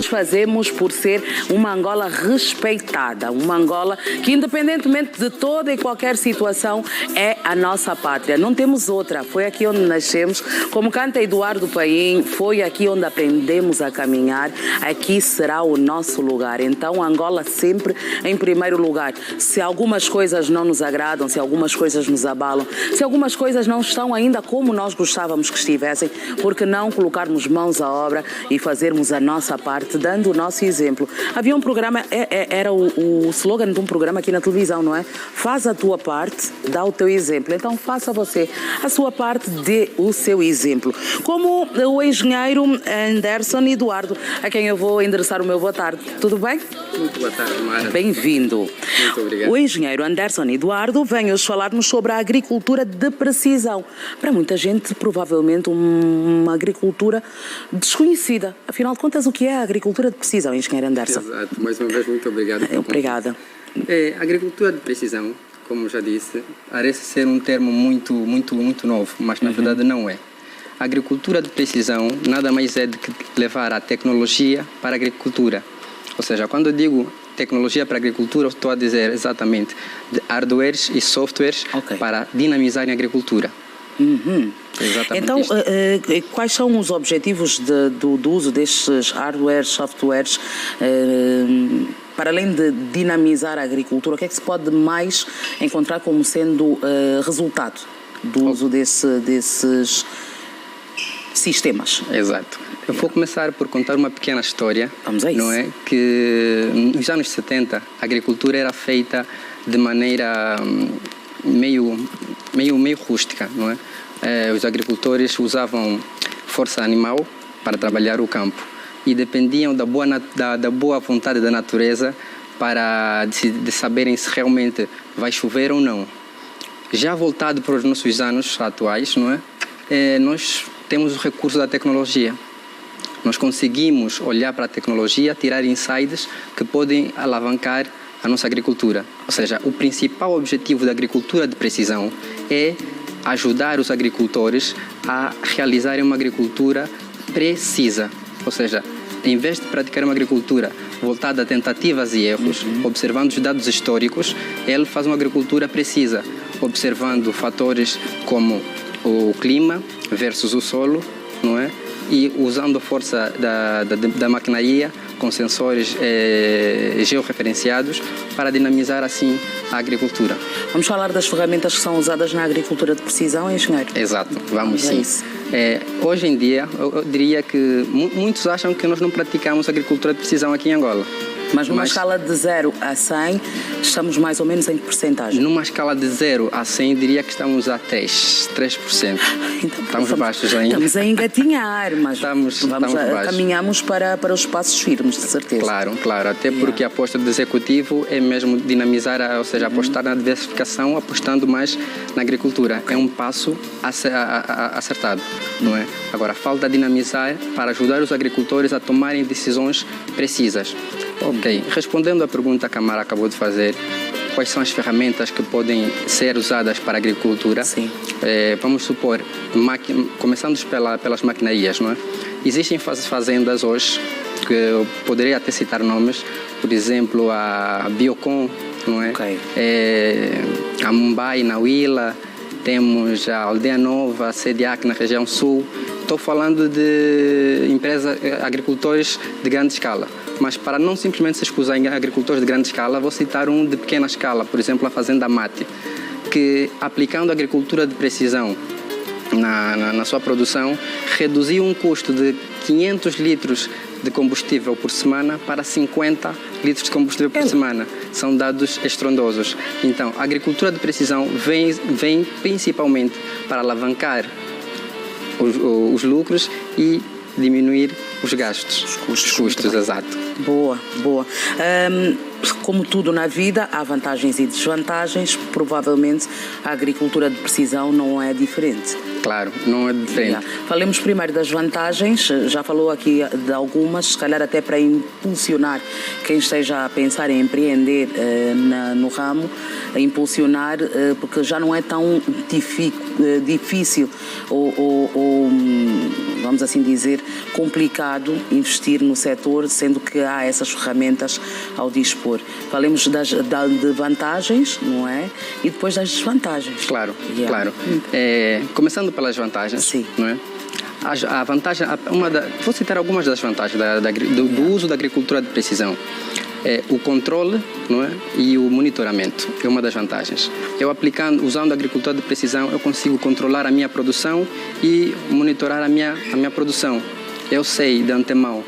fazemos por ser uma Angola respeitada, uma Angola que, independentemente de toda e qualquer situação, é a nossa pátria. Não temos outra. Foi aqui onde nascemos. Como canta Eduardo Paim, foi aqui onde aprendemos a caminhar. Aqui será o nosso lugar. Então, Angola sempre em primeiro lugar. Se algumas coisas não nos agradam, se algumas coisas nos abalam, se algumas coisas não estão ainda como nós gostávamos que estivessem, por que não colocarmos mãos à obra e fazermos a nossa parte, dando o nosso exemplo? Havia um programa, era o slogan de um programa aqui na televisão, não é? Faz a tua parte, dá o teu exemplo. Então faça você a sua parte, dê o seu exemplo. Como o engenheiro Anderson Eduardo, a quem eu vou endereçar o meu boa tarde. Tudo bem? Muito boa tarde, Mara. Bem-vindo. Muito obrigado. O engenheiro Anderson Eduardo vem hoje falar-nos sobre a agricultura de precisão. Para muita gente, provavelmente, uma agricultura desconhecida. Afinal de contas, o que é a agricultura de precisão, engenheiro Anderson? Exato. Mais uma vez, muito obrigado. Obrigada. Agricultura de precisão, como já disse, parece ser um termo muito novo, mas na verdade não é. A agricultura de precisão nada mais é do que levar a tecnologia para a agricultura. Ou seja, quando eu digo tecnologia para a agricultura, eu estou a dizer exatamente de hardwares e softwares para dinamizar a agricultura. Exatamente. Então, quais são os objetivos do uso destes hardwares, softwares, para além de dinamizar a agricultura? O que é que se pode mais encontrar como sendo resultado do uso desses sistemas? Exato. Eu vou começar por contar uma pequena história. Vamos a isso. Não é? Que nos anos 70 a agricultura era feita de maneira meio rústica, não é? Os agricultores usavam força animal para trabalhar o campo e dependiam da boa vontade da natureza para de saberem se realmente vai chover ou não. Já voltado para os nossos anos atuais, não é? Nós temos o recurso da tecnologia. Nós conseguimos olhar para a tecnologia, tirar insights que podem alavancar a nossa agricultura. Ou seja, o principal objetivo da agricultura de precisão é ajudar os agricultores a realizarem uma agricultura precisa. Ou seja, em vez de praticar uma agricultura voltada a tentativas e erros, observando os dados históricos, ele faz uma agricultura precisa, observando fatores como o clima versus o solo, não é? E usando a força da maquinaria com sensores georreferenciados para dinamizar assim a agricultura. Vamos falar das ferramentas que são usadas na agricultura de precisão, engenheiro? Exato, vamos sim. Hoje em dia, eu diria que muitos acham que nós não praticamos agricultura de precisão aqui em Angola. Mas numa escala de 0 a 100, estamos mais ou menos em que porcentagem? Numa escala de 0 a 100, diria que estamos a 3%. Então, estamos baixos ainda. Estamos a engatinhar, mas estamos baixos. Caminhamos para os passos firmes, de certeza. Claro. Até porque a aposta do executivo é mesmo dinamizar, ou seja, apostar na diversificação, apostando mais na agricultura. É um passo acertado, não é? Agora, falta dinamizar para ajudar os agricultores a tomarem decisões precisas. Ok, respondendo à pergunta que a Mara acabou de fazer, quais são as ferramentas que podem ser usadas para a agricultura? Sim. Vamos supor, começando pelas maquinarias, não é? Existem fazendas hoje, que eu poderia até citar nomes, por exemplo, a Biocon, não é? A Mumbai, na Huila, temos a Aldeia Nova, a CEDIAC na região sul. Estou falando de empresas, agricultores de grande escala. Mas para não simplesmente se excusar em agricultores de grande escala, vou citar um de pequena escala, por exemplo, a Fazenda Mate, que aplicando a agricultura de precisão na sua produção, reduziu um custo de 500 litros de combustível por semana para 50 litros de combustível por semana. São dados estrondosos. Então, a agricultura de precisão vem principalmente para alavancar os lucros e diminuir os gastos. Os custos, exato. Boa. como tudo na vida, há vantagens e desvantagens. Provavelmente a agricultura de precisão não é diferente. Claro, não é diferente. Falemos primeiro das vantagens, já falou aqui de algumas, se calhar até para impulsionar quem esteja a pensar em empreender no ramo, a impulsionar, porque já não é tão difícil ou, vamos assim dizer, complicado investir no setor, sendo que há essas ferramentas ao dispor. Falemos de vantagens, não é? E depois das desvantagens. Claro, claro. Começando pelas vantagens, sim, não é? A vantagem, vou citar algumas das vantagens do uso da agricultura de precisão. O controle, não é? E o monitoramento é uma das vantagens. Usando a agricultura de precisão, eu consigo controlar a minha produção e monitorar a minha produção. Eu sei de antemão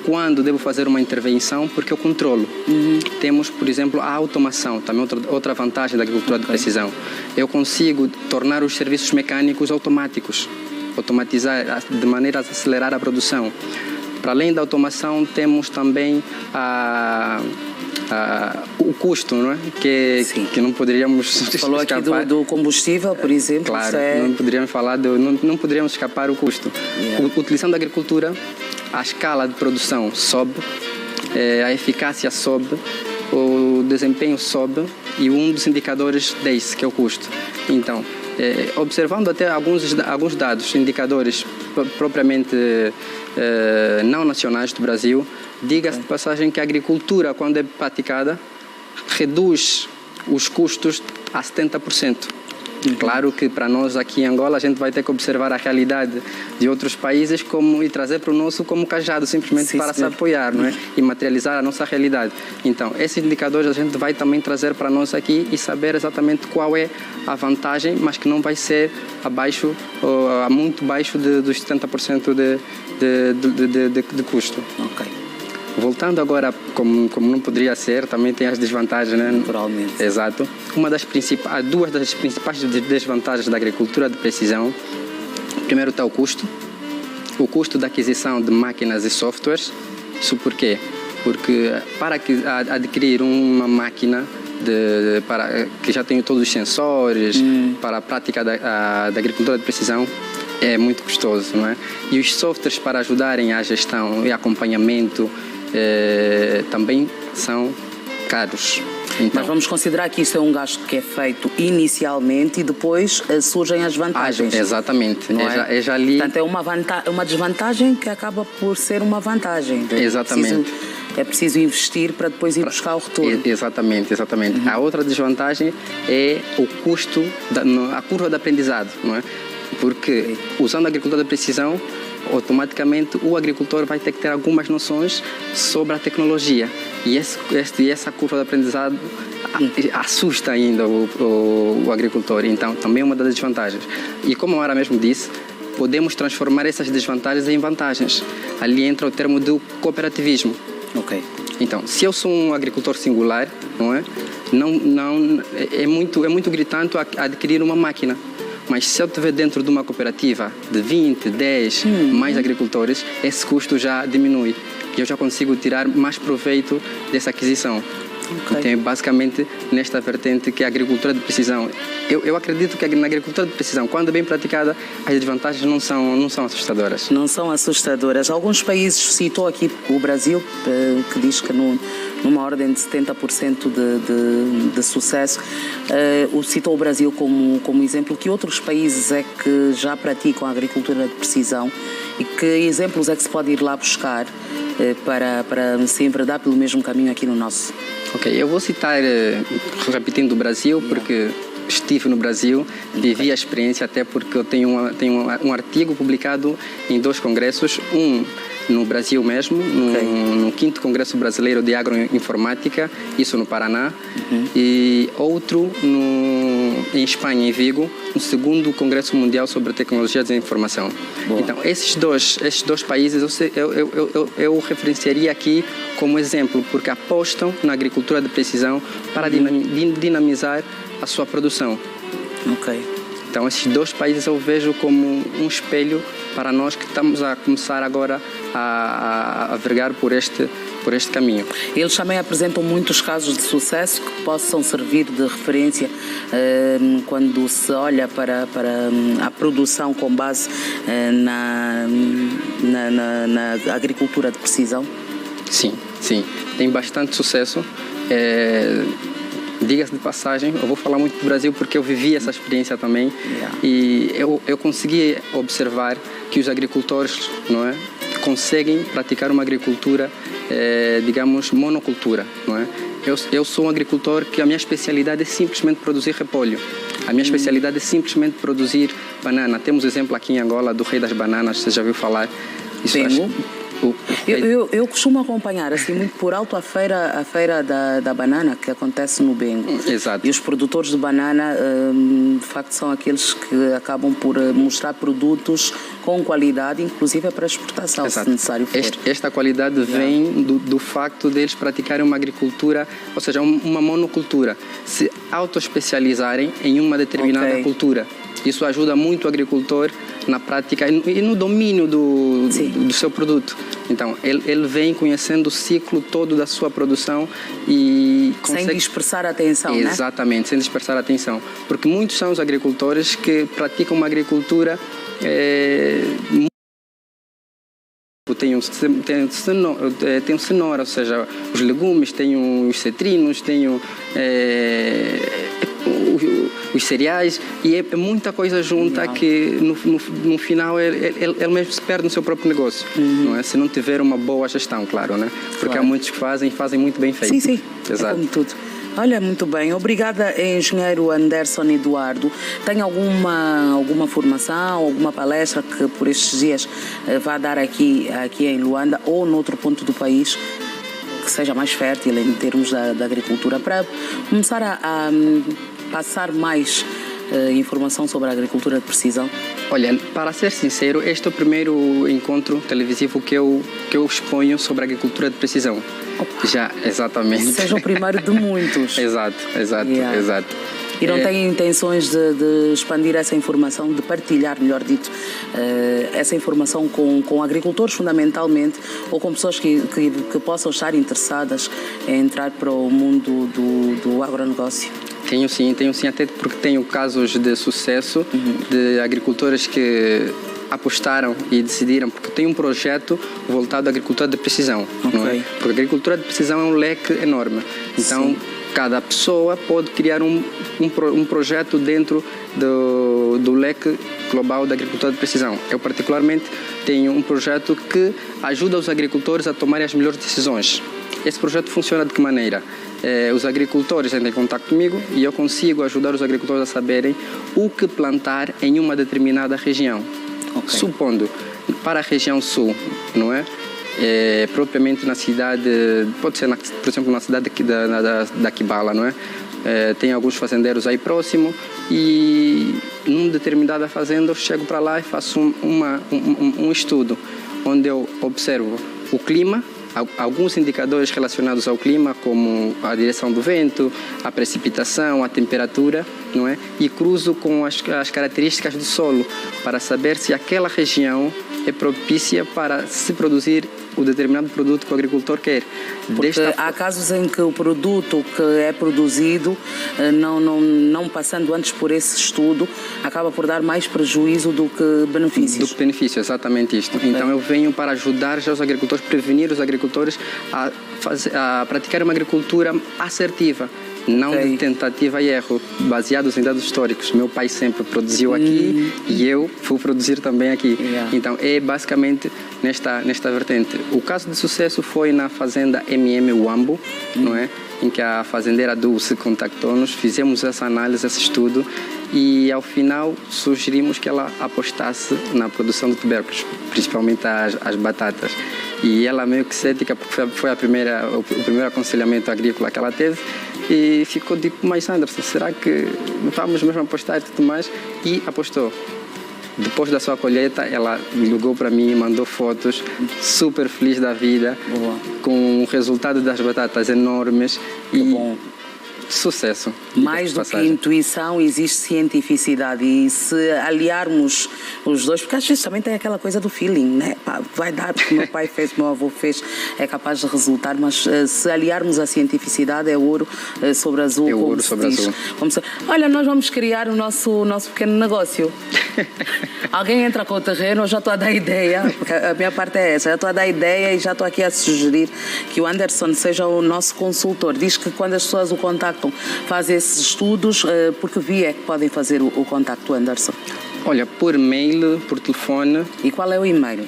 quando devo fazer uma intervenção, porque eu controlo. Temos, por exemplo, a automação, também outra vantagem da agricultura de precisão. Eu consigo tornar os serviços mecânicos automáticos, automatizar de maneira a acelerar a produção. Para além da automação, temos também o custo, não é? Que não poderíamos escapar. Falou aqui do combustível, por exemplo. Claro, não poderíamos falar não poderíamos escapar o custo. Utilizando a agricultura, a escala de produção sobe, a eficácia sobe, o desempenho sobe e um dos indicadores desse, que é o custo. Então, observando até alguns dados, indicadores propriamente não nacionais do Brasil, diga-se de passagem que a agricultura, quando é praticada, reduz os custos a 70%. Claro que para nós aqui em Angola a gente vai ter que observar a realidade de outros países e trazer para o nosso como cajado, simplesmente para se apoiar, não é? E materializar a nossa realidade. Então, esses indicadores a gente vai também trazer para nós aqui e saber exatamente qual é a vantagem, mas que não vai ser abaixo, ou muito abaixo dos 70% de custo. Ok. Voltando agora, como não poderia ser, também tem as desvantagens, né? Naturalmente. Exato. Duas das principais desvantagens da agricultura de precisão. Primeiro está o custo da aquisição de máquinas e softwares. Isso por quê? Porque para adquirir uma máquina que já tem todos os sensores para a prática da agricultura de precisão, é muito custoso, não é? E os softwares para ajudarem a gestão e acompanhamento também são caros. Então, mas vamos considerar que isso é um gasto que é feito inicialmente e depois surgem as vantagens. Exatamente. Portanto, é uma desvantagem que acaba por ser uma vantagem. Exatamente. É preciso investir para depois ir buscar o retorno. Exatamente. A outra desvantagem é o custo, a curva de aprendizado, não é? Porque usando a agricultura de precisão, automaticamente o agricultor vai ter que ter algumas noções sobre a tecnologia. E essa curva de aprendizado assusta ainda o agricultor. Então, também é uma das desvantagens. E como a Mara mesmo disse, podemos transformar essas desvantagens em vantagens. Ali entra o termo do cooperativismo. Ok. Então, se eu sou um agricultor singular, não é? É muito gritante adquirir uma máquina. Mas se eu estiver dentro de uma cooperativa de 20, 10 mais agricultores, esse custo já diminui. E eu já consigo tirar mais proveito dessa aquisição. Okay. Então, é basicamente nesta vertente que a agricultura de precisão. Eu acredito que na agricultura de precisão, quando bem praticada, as desvantagens não são assustadoras. Não são assustadoras. Alguns países, citou aqui o Brasil, que diz que numa ordem de 70% de sucesso, citou o Brasil como exemplo. Que outros países é que já praticam a agricultura de precisão e que exemplos é que se pode ir lá buscar para se enverdar pelo mesmo caminho aqui no nosso? Ok, eu vou citar, repetindo o Brasil, porque estive no Brasil, vivi a experiência, até porque eu tenho um artigo publicado em 2 congressos, um no Brasil mesmo, no 5º Congresso Brasileiro de Agroinformática, isso no Paraná, e outro em Espanha, em Vigo, no 2º Congresso Mundial sobre Tecnologias da Informação. Boa. Então, esses dois países eu referenciaria aqui como exemplo, porque apostam na agricultura de precisão para dinamizar a sua produção. Ok. Então, esses 2 países eu vejo como um espelho para nós que estamos a começar agora a vergar por este caminho. Eles também apresentam muitos casos de sucesso que possam servir de referência quando se olha para a produção com base na agricultura de precisão? Sim, tem bastante sucesso. Diga-se de passagem, eu vou falar muito do Brasil porque eu vivi essa experiência também. E eu consegui observar que os agricultores, não é, conseguem praticar uma agricultura, digamos, monocultura, não é? Eu sou um agricultor que a minha especialidade é simplesmente produzir repolho. A minha especialidade é simplesmente produzir banana. Temos exemplo aqui em Angola do Rei das Bananas, você já ouviu falar? Isso eu costumo acompanhar assim muito por alto a feira da banana que acontece no Bengo. Exato. E os produtores de banana de facto são aqueles que acabam por mostrar produtos com qualidade, inclusive para exportação. Exato. Se necessário for. Esta qualidade vem do facto deles praticarem uma agricultura, ou seja, uma monocultura, se autoespecializarem em uma determinada cultura. Isso ajuda muito o agricultor na prática e no domínio do seu produto. Então, ele vem conhecendo o ciclo todo da sua produção e consegue... Sem dispersar a atenção, né? Exatamente, sem dispersar a atenção. Porque muitos são os agricultores que praticam uma agricultura... Tem cenoura, ou seja, os legumes, tem os cetrinos, tem os cereais, e é muita coisa junta que no final ele mesmo se perde no seu próprio negócio, não é? Se não tiver uma boa gestão, claro, né? Porque há muitos que fazem muito bem feito. Sim, exato. É como tudo. Olha, muito bem. Obrigada, engenheiro Anderson Eduardo. Tem alguma formação, alguma palestra que por estes dias vá dar aqui em Luanda ou noutro ponto do país que seja mais fértil em termos da agricultura, para começar a passar mais informação sobre a agricultura de precisão? Olha, para ser sincero, este é o primeiro encontro televisivo que eu exponho sobre a agricultura de precisão. Opa. Já, exatamente. Seja o primeiro de muitos. Exato. E não tem intenções de expandir essa informação, de partilhar, melhor dito, essa informação com agricultores fundamentalmente, ou com pessoas que possam estar interessadas em entrar para o mundo do agronegócio? Tenho sim, até porque tenho casos de sucesso de agricultores que apostaram e decidiram, porque tem um projeto voltado à agricultura de precisão, não é? Porque a agricultura de precisão é um leque enorme. Então, cada pessoa pode criar um projeto dentro do leque global da agricultura de precisão. Eu, particularmente, tenho um projeto que ajuda os agricultores a tomarem as melhores decisões. Esse projeto funciona de que maneira? Os agricultores entram em contato comigo e eu consigo ajudar os agricultores a saberem o que plantar em uma determinada região. Supondo, para a região sul, não é? Propriamente na cidade, pode ser, por exemplo, na cidade da Kibala, não é? Tem alguns fazendeiros aí próximo e numa determinada fazenda eu chego para lá e faço um estudo onde eu observo o clima, alguns indicadores relacionados ao clima, como a direção do vento, a precipitação, a temperatura, não é? E cruzo com as características do solo para saber se aquela região é propícia para se produzir o determinado produto que o agricultor quer. Porque há casos em que o produto que é produzido, não passando antes por esse estudo, acaba por dar mais prejuízo do que benefícios. Do que benefício, exatamente isto. Então eu venho para ajudar já os agricultores, prevenir os agricultores a praticar uma agricultura assertiva. Não de tentativa e erro, baseados em dados históricos. Meu pai sempre produziu aqui e eu vou produzir também aqui. Então, é basicamente nesta vertente. O caso de sucesso foi na fazenda Uambo, não é? Em que a fazendeira Dulce contactou-nos, fizemos essa análise, esse estudo e, ao final, sugerimos que ela apostasse na produção de tubérculos, principalmente as batatas. E ela meio que cética, porque foi o primeiro aconselhamento agrícola que ela teve, e ficou tipo, mas Anderson, será que vamos mesmo apostar e tudo mais? E apostou. Depois da sua colheita, ela ligou para mim, mandou fotos, super feliz da vida, com o resultado das batatas enormes. Que bom. Sucesso. Mais do que intuição, existe cientificidade. E se aliarmos os dois, porque às vezes também tem aquela coisa do feeling, né? Pá, vai dar, porque meu pai fez, meu avô fez, é capaz de resultar, mas se aliarmos a cientificidade, é ouro sobre azul. É ouro sobre azul. Olha, nós vamos criar o nosso pequeno negócio. Alguém entra com o terreno, eu já estou a dar ideia, porque a minha parte é essa, já estou a dar ideia e já estou aqui a sugerir que o Anderson seja o nosso consultor. Diz que quando as pessoas o contactam, faz esses estudos, porque via é que podem fazer o contacto, Anderson? Olha, por mail, por telefone. E qual é o e-mail?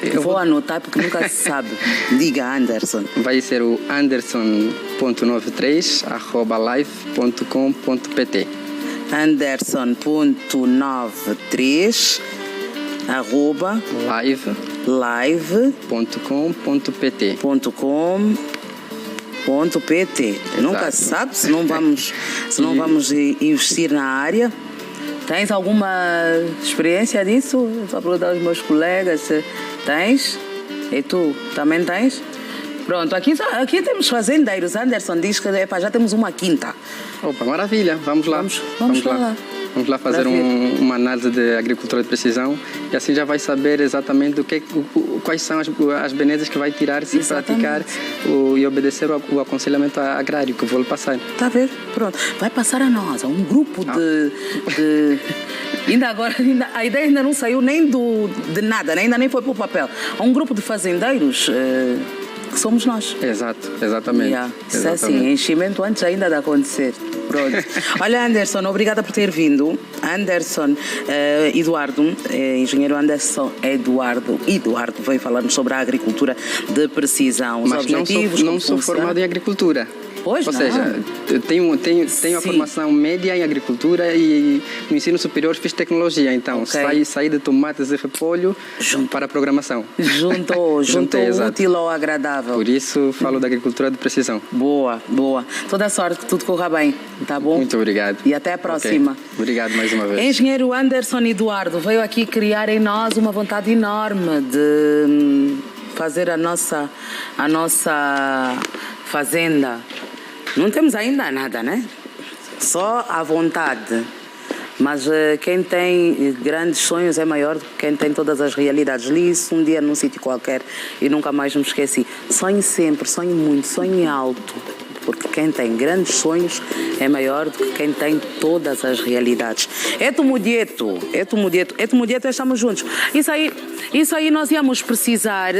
Eu vou anotar porque nunca se sabe. Diga, Anderson. Vai ser o anderson.93@live.com.pt. Anderson.93 live.com.pt. Nunca se sabe se não vamos investir na área. Tens alguma experiência disso? Só perguntar aos meus colegas se tens. E tu também tens? Pronto, aqui temos fazendeiros. Anderson diz que já temos uma quinta. Opa, maravilha. Vamos lá. Vamos lá. Vamos lá fazer uma análise de agricultura de precisão e assim já vai saber exatamente quais são as belezas que vai tirar se praticar e obedecer o aconselhamento agrário que eu vou lhe passar. Está a ver? Pronto. Vai passar a nós, a um grupo de... a ideia ainda não saiu nem de nada, né? Ainda nem foi para o papel. Há um grupo de fazendeiros que somos nós. Exatamente. Isso é assim, enchimento antes ainda de acontecer. Pronto. Olha, Anderson, obrigada por ter vindo. Anderson Eduardo, engenheiro Anderson Eduardo veio falar-nos sobre a agricultura de precisão. Os objetivos, não sou formado em agricultura. Pois Ou não. seja, tenho a formação média em agricultura e no ensino superior fiz tecnologia. Então, saí de tomates e repolho para a programação. Juntou o útil ao agradável. Por isso, falo da agricultura de precisão. Boa. Toda a sorte, que tudo corra bem. Tá bom? Muito obrigado. E até a próxima. Okay. Obrigado mais uma vez. Engenheiro Anderson Eduardo veio aqui criar em nós uma vontade enorme de fazer a nossa fazenda. Não temos ainda nada, né? Só a vontade. Mas quem tem grandes sonhos é maior do que quem tem todas as realidades. Li isso um dia num sítio qualquer e nunca mais me esqueci. Sonhe sempre, sonhe muito, sonhe alto. Porque quem tem grandes sonhos é maior do que quem tem todas as realidades. Eto Mudieto, estamos juntos. Isso aí nós íamos precisar.